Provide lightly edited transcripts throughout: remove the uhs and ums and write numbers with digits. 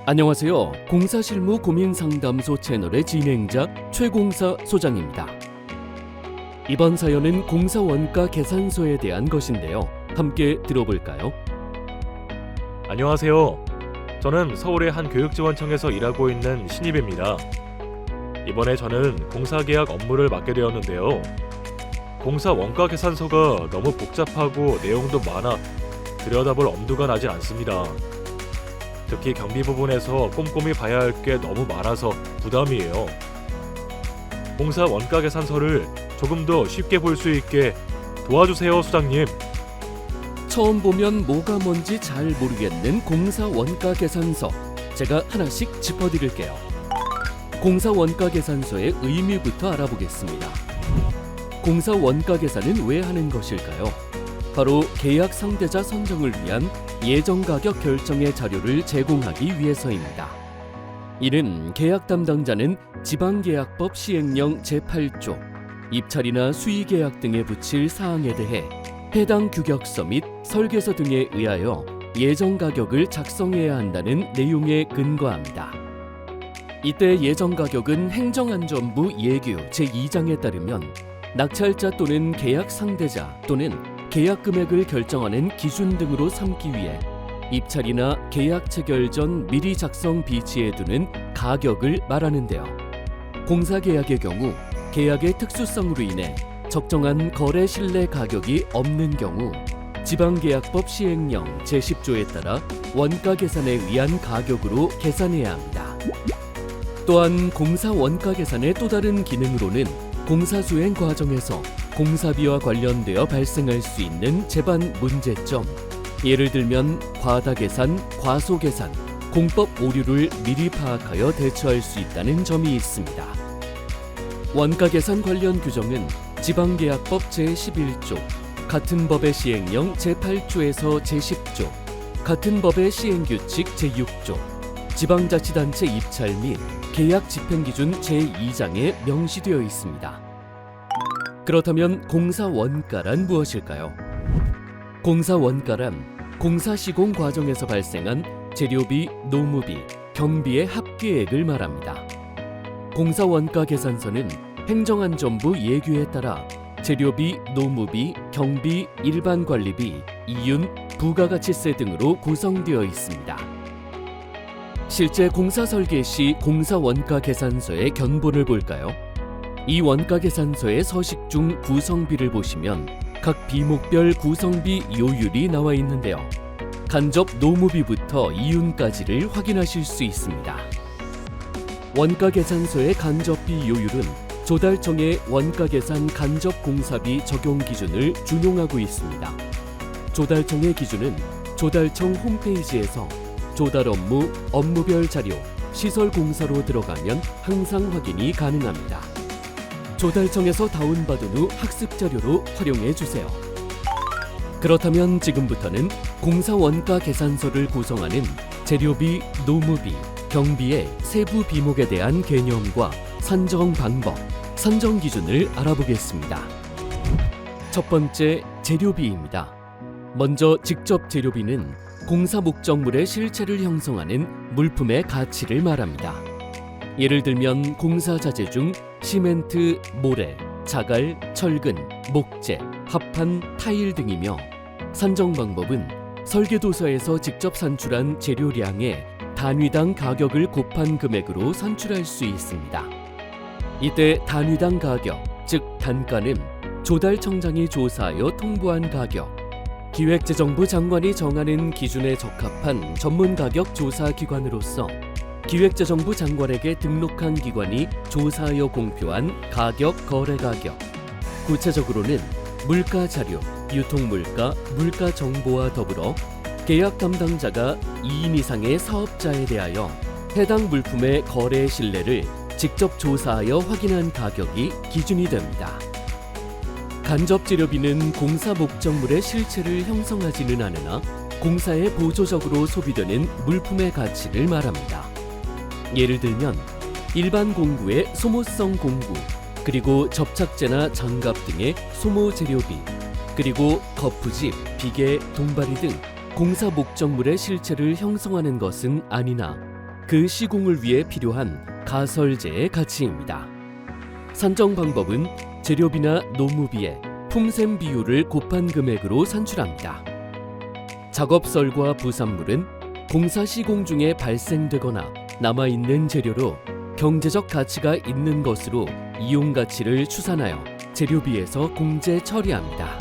안녕하세요. 공사실무 고민상담소 채널의 진행자 최공사 소장입니다. 이번 사연은 공사원가 계산서에 대한 것인데요. 함께 들어볼까요? 안녕하세요. 저는 서울의 한 교육지원청에서 일하고 있는 신입입니다. 이번에 저는 공사계약 업무를 맡게 되었는데요. 공사 원가 계산서가 너무 복잡하고 내용도 많아 들여다볼 엄두가 나질 않습니다. 특히 경비 부분에서 꼼꼼히 봐야 할 게 너무 많아서 부담이에요. 공사 원가 계산서를 조금 더 쉽게 볼 수 있게 도와주세요, 소장님. 처음 보면 뭐가 뭔지 잘 모르겠는 공사 원가 계산서. 제가 하나씩 짚어드릴게요. 공사 원가 계산서의 의미부터 알아보겠습니다. 공사 원가 계산은 왜 하는 것일까요? 바로 계약 상대자 선정을 위한 예정 가격 결정의 자료를 제공하기 위해서입니다. 이는 계약 담당자는 지방계약법 시행령 제8조, 입찰이나 수의계약 등에 붙일 사항에 대해 해당 규격서 및 설계서 등에 의하여 예정 가격을 작성해야 한다는 내용에 근거합니다. 이때 예정 가격은 행정안전부 예규 제2장에 따르면 낙찰자 또는 계약 상대자 또는 계약 금액을 결정하는 기준 등으로 삼기 위해 입찰이나 계약 체결 전 미리 작성 비치해 두는 가격을 말하는데요. 공사계약의 경우 계약의 특수성으로 인해 적정한 거래 신뢰 가격이 없는 경우 지방계약법 시행령 제10조에 따라 원가 계산에 의한 가격으로 계산해야 합니다. 또한 공사 원가 계산의 또 다른 기능으로는 공사 수행 과정에서 공사비와 관련되어 발생할 수 있는 제반 문제점, 예를 들면 과다 계산, 과소 계산, 공법 오류를 미리 파악하여 대처할 수 있다는 점이 있습니다. 원가 계산 관련 규정은 지방계약법 제11조, 같은 법의 시행령 제8조에서 제10조, 같은 법의 시행규칙 제6조, 지방자치단체 입찰 및 계약 집행기준 제2장에 명시되어 있습니다. 그렇다면 공사원가란 무엇일까요? 공사원가란 공사시공 과정에서 발생한 재료비, 노무비, 경비의 합계액을 말합니다. 공사원가 계산서는 행정안전부 예규에 따라 재료비, 노무비, 경비, 일반관리비, 이윤, 부가가치세 등으로 구성되어 있습니다. 실제 공사 설계 시 공사 원가 계산서의 견본을 볼까요? 이 원가 계산서의 서식 중 구성비를 보시면 각 비목별 구성비 요율이 나와 있는데요. 간접 노무비부터 이윤까지를 확인하실 수 있습니다. 원가 계산서의 간접비 요율은 조달청의 원가 계산 간접 공사비 적용 기준을 준용하고 있습니다. 조달청의 기준은 조달청 홈페이지에서 조달 업무, 업무별 자료, 시설 공사로 들어가면 항상 확인이 가능합니다. 조달청에서 다운받은 후 학습 자료로 활용해 주세요. 그렇다면 지금부터는 공사 원가 계산서를 구성하는 재료비, 노무비, 경비의 세부 비목에 대한 개념과 산정 방법, 산정 기준을 알아보겠습니다. 첫 번째, 재료비입니다. 먼저 직접 재료비는 공사 목적물의 실체를 형성하는 물품의 가치를 말합니다. 예를 들면 공사 자재 중 시멘트, 모래, 자갈, 철근, 목재, 합판, 타일 등이며 산정 방법은 설계도서에서 직접 산출한 재료량의 단위당 가격을 곱한 금액으로 산출할 수 있습니다. 이때 단위당 가격, 즉 단가는 조달청장이 조사하여 통보한 가격, 기획재정부 장관이 정하는 기준에 적합한 전문가격 조사기관으로서 기획재정부 장관에게 등록한 기관이 조사하여 공표한 가격 거래가격, 구체적으로는 물가자료, 유통물가, 물가정보와 더불어 계약 담당자가 2인 이상의 사업자에 대하여 해당 물품의 거래 신뢰를 직접 조사하여 확인한 가격이 기준이 됩니다. 간접재료비는 공사 목적물의 실체를 형성하지는 않으나 공사에 보조적으로 소비되는 물품의 가치를 말합니다. 예를 들면 일반 공구의 소모성 공구, 그리고 접착제나 장갑 등의 소모재료비, 그리고 거푸집, 비계, 동바리 등 공사 목적물의 실체를 형성하는 것은 아니나 그 시공을 위해 필요한 가설제의 가치입니다. 산정 방법은 재료비나 노무비의 품셈 비율을 곱한 금액으로 산출합니다. 작업설과 부산물은 공사 시공 중에 발생되거나 남아있는 재료로 경제적 가치가 있는 것으로 이용 가치를 추산하여 재료비에서 공제 처리합니다.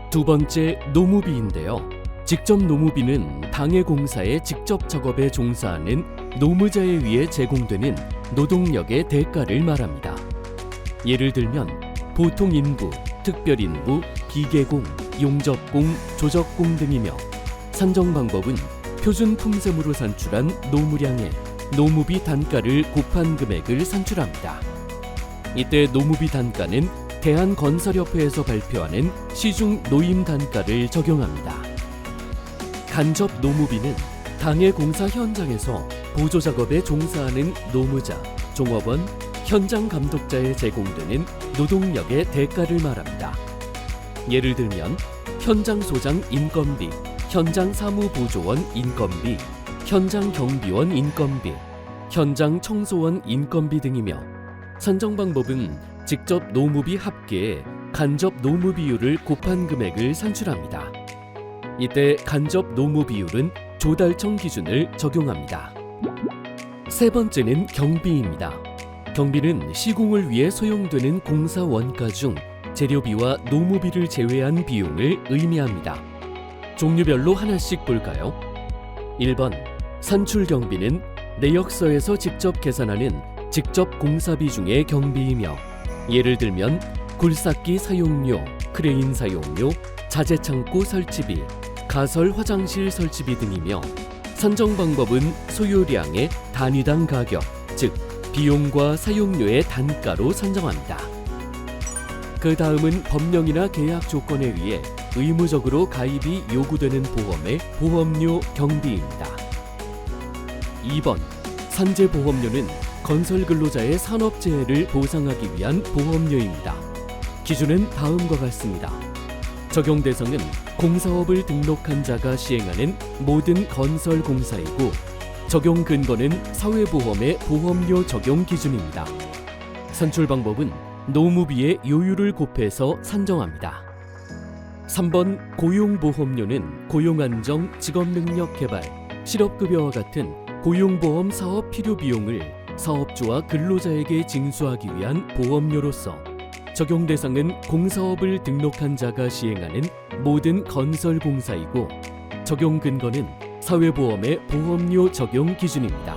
두 번째, 노무비인데요. 직접 노무비는 당해 공사의 직접 작업에 종사하는 노무자에 의해 제공되는 노동력의 대가를 말합니다. 예를 들면 보통 인부, 특별 인부, 기계공, 용접공, 조적공 등이며 산정 방법은 표준 품셈으로 산출한 노무량에 노무비 단가를 곱한 금액을 산출합니다. 이때 노무비 단가는 대한건설협회에서 발표하는 시중 노임 단가를 적용합니다. 간접 노무비는 당해 공사 현장에서 보조 작업에 종사하는 노무자, 종업원, 현장 감독자에 제공되는 노동력의 대가를 말합니다. 예를 들면 현장 소장 인건비, 현장 사무보조원 인건비, 현장 경비원 인건비, 현장 청소원 인건비 등이며 산정 방법은 직접 노무비 합계에 간접 노무 비율을 곱한 금액을 산출합니다. 이때 간접 노무 비율은 조달청 기준을 적용합니다. 세 번째는 경비입니다. 경비는 시공을 위해 소용되는 공사 원가 중 재료비와 노무비를 제외한 비용을 의미합니다. 종류별로 하나씩 볼까요? 1번 산출 경비는 내역서에서 직접 계산하는 직접 공사비 중의 경비이며 예를 들면 굴삭기 사용료, 크레인 사용료, 자재창고 설치비, 가설 화장실 설치비 등이며 산정 방법은 소요량의 단위당 가격, 즉 비용과 사용료의 단가로 산정합니다. 그 다음은 법령이나 계약 조건에 의해 의무적으로 가입이 요구되는 보험의 보험료 경비입니다. 2번 산재보험료는 건설 근로자의 산업재해를 보상하기 위한 보험료입니다. 기준은 다음과 같습니다. 적용 대상은 공사업을 등록한 자가 시행하는 모든 건설 공사이고 적용 근거는 사회보험의 보험료 적용 기준입니다. 산출 방법은 노무비의 요율을 곱해서 산정합니다. 3번 고용보험료는 고용안정, 직업능력 개발, 실업급여와 같은 고용보험 사업 필요 비용을 사업주와 근로자에게 징수하기 위한 보험료로서 적용 대상은 공사업을 등록한 자가 시행하는 모든 건설 공사이고 적용 근거는 사회보험의 보험료 적용 기준입니다.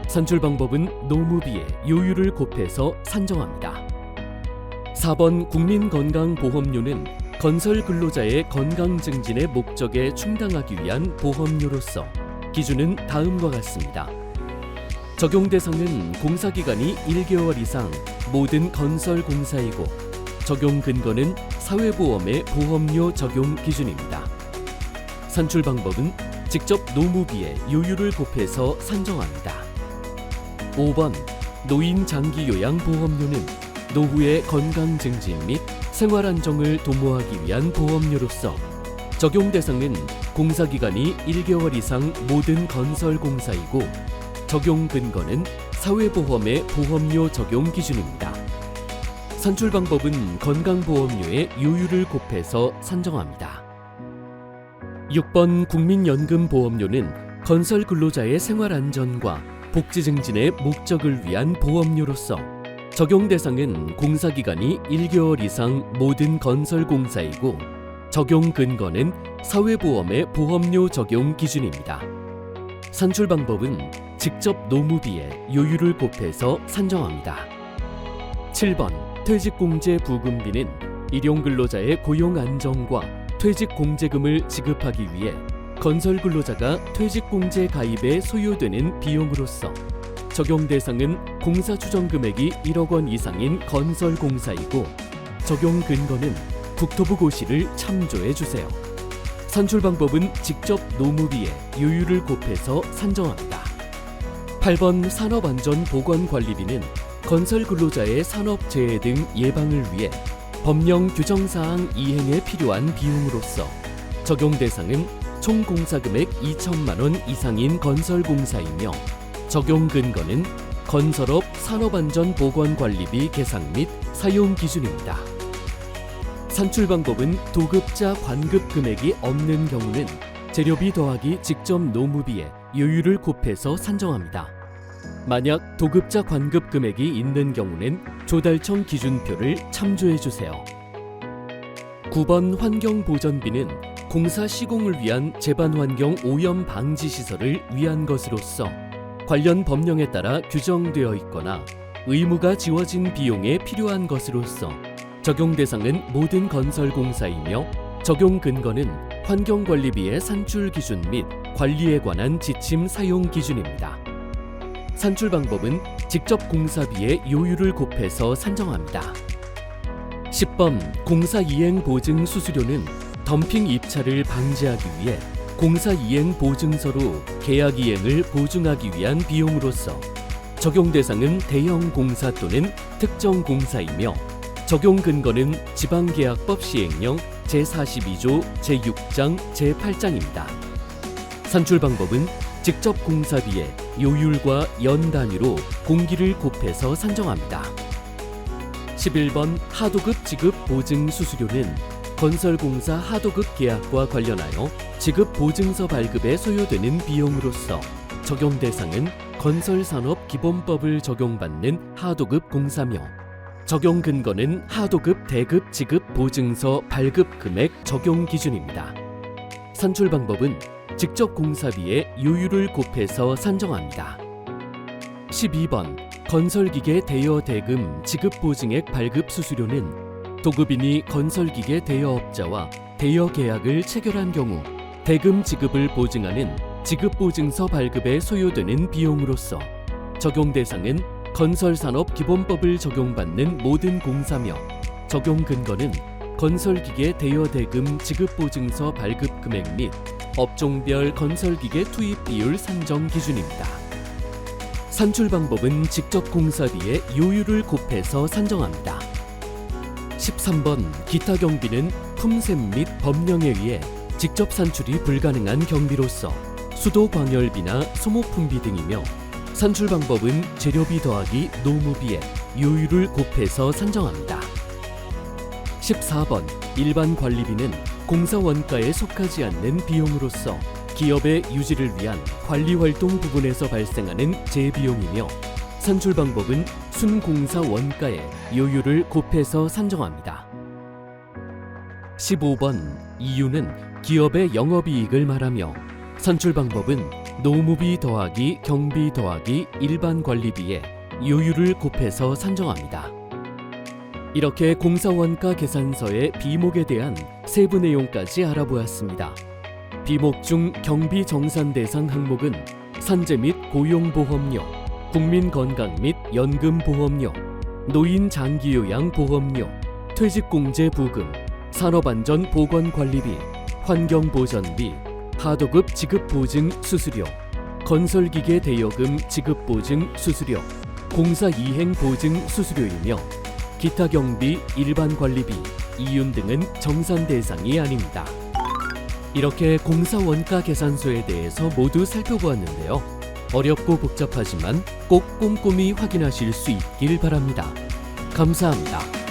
산출 방법은 노무비의 요율을 곱해서 산정합니다. 4번 국민건강보험료는 건설 근로자의 건강 증진의 목적에 충당하기 위한 보험료로서 기준은 다음과 같습니다. 적용 대상은 공사기간이 1개월 이상 모든 건설 공사이고 적용 근거는 사회보험의 보험료 적용 기준입니다. 산출 방법은 직접 노무비의 요율을 곱해서 산정합니다. 5번 노인 장기 요양 보험료는 노후의 건강 증진 및 생활 안정을 도모하기 위한 보험료로서 적용 대상은 공사기간이 1개월 이상 모든 건설 공사이고 적용 근거는 사회보험의 보험료 적용 기준입니다. 산출 방법은 건강보험료의 요율을 곱해서 산정합니다. 6번 국민연금보험료는 건설 근로자의 생활 안전과 복지 증진의 목적을 위한 보험료로서 적용 대상은 공사기간이 1개월 이상 모든 건설 공사이고 적용 근거는 사회보험의 보험료 적용 기준입니다. 산출 방법은 직접 노무비의 요율을 곱해서 산정합니다. 7번 퇴직공제 부금비는 일용근로자의 고용 안정과 퇴직공제금을 지급하기 위해 건설 근로자가 퇴직공제 가입에 소요되는 비용으로서 적용 대상은 공사 추정 금액이 1억 원 이상인 건설 공사이고 적용 근거는 국토부 고시를 참조해 주세요. 산출 방법은 직접 노무비의 요율을 곱해서 산정합니다. 8번 산업안전보건관리비는 건설 근로자의 산업재해 등 예방을 위해 법령 규정사항 이행에 필요한 비용으로서 적용 대상은 총 공사금액 2천만 원 이상인 건설공사이며 적용 근거는 건설업 산업안전보건관리비 계상 및 사용 기준입니다. 산출 방법은 도급자 관급 금액이 없는 경우는 재료비 더하기 직접 노무비에 요율을 곱해서 산정합니다. 만약 도급자 관급 금액이 있는 경우는 조달청 기준표를 참조해 주세요. 9번 환경보전비는 공사 시공을 위한 제반환경 오염 방지 시설을 위한 것으로서 관련 법령에 따라 규정되어 있거나 의무가 지워진 비용에 필요한 것으로서 적용 대상은 모든 건설공사이며 적용 근거는 환경관리비의 산출 기준 및 관리에 관한 지침 사용 기준입니다. 산출 방법은 직접 공사비의 요율을 곱해서 산정합니다. 10번 공사 이행 보증 수수료는 덤핑 입찰을 방지하기 위해 공사 이행 보증서로 계약 이행을 보증하기 위한 비용으로서 적용 대상은 대형 공사 또는 특정 공사이며 적용 근거는 지방계약법 시행령 제42조 제6장 제8장입니다. 산출 방법은 직접 공사비에 요율과 연 단위로 공기를 곱해서 산정합니다. 11번 하도급 지급 보증 수수료는 건설공사 하도급 계약과 관련하여 지급 보증서 발급에 소요되는 비용으로서 적용 대상은 건설산업기본법을 적용받는 하도급 공사며 적용 근거는 하도급 대급 지급 보증서 발급 금액 적용 기준입니다. 산출 방법은 직접 공사비에 요율을 곱해서 산정합니다. 12번 건설기계 대여 대금 지급 보증액 발급 수수료는 도급인이 건설기계 대여업자와 대여 계약을 체결한 경우 대금 지급을 보증하는 지급보증서 발급에 소요되는 비용으로서 적용 대상은 건설산업기본법을 적용받는 모든 공사며 적용 근거는 건설기계 대여 대금 지급보증서 발급 금액 및 업종별 건설기계 투입 비율 산정 기준입니다. 산출 방법은 직접 공사비에 요율을 곱해서 산정합니다. 13번 기타 경비는 품셈 및 법령에 의해 직접 산출이 불가능한 경비로서 수도 광열비나 소모품비 등이며 산출 방법은 재료비 더하기 노무비에 요율을 곱해서 산정합니다. 14번 일반 관리비는 공사 원가에 속하지 않는 비용으로서 기업의 유지를 위한 관리활동 부분에서 발생하는 재비용이며 산출 방법은 순공사 원가에 요율을 곱해서 산정합니다. 15번 이유는 기업의 영업이익을 말하며 산출 방법은 노무비 더하기 경비 더하기 일반 관리비에 요율을 곱해서 산정합니다. 이렇게 공사원가 계산서의 비목에 대한 세부 내용까지 알아보았습니다. 비목 중 경비 정산 대상 항목은 산재 및 고용보험료, 국민건강 및 연금보험료, 노인 장기요양 보험료, 퇴직공제 부금, 산업안전보건관리비, 환경보전비, 하도급 지급보증 수수료, 건설기계 대여금 지급보증 수수료, 공사이행보증 수수료이며 기타 경비, 일반 관리비, 이윤 등은 정산 대상이 아닙니다. 이렇게 공사 원가 계산서에 대해서 모두 살펴보았는데요. 어렵고 복잡하지만 꼭 꼼꼼히 확인하실 수 있길 바랍니다. 감사합니다.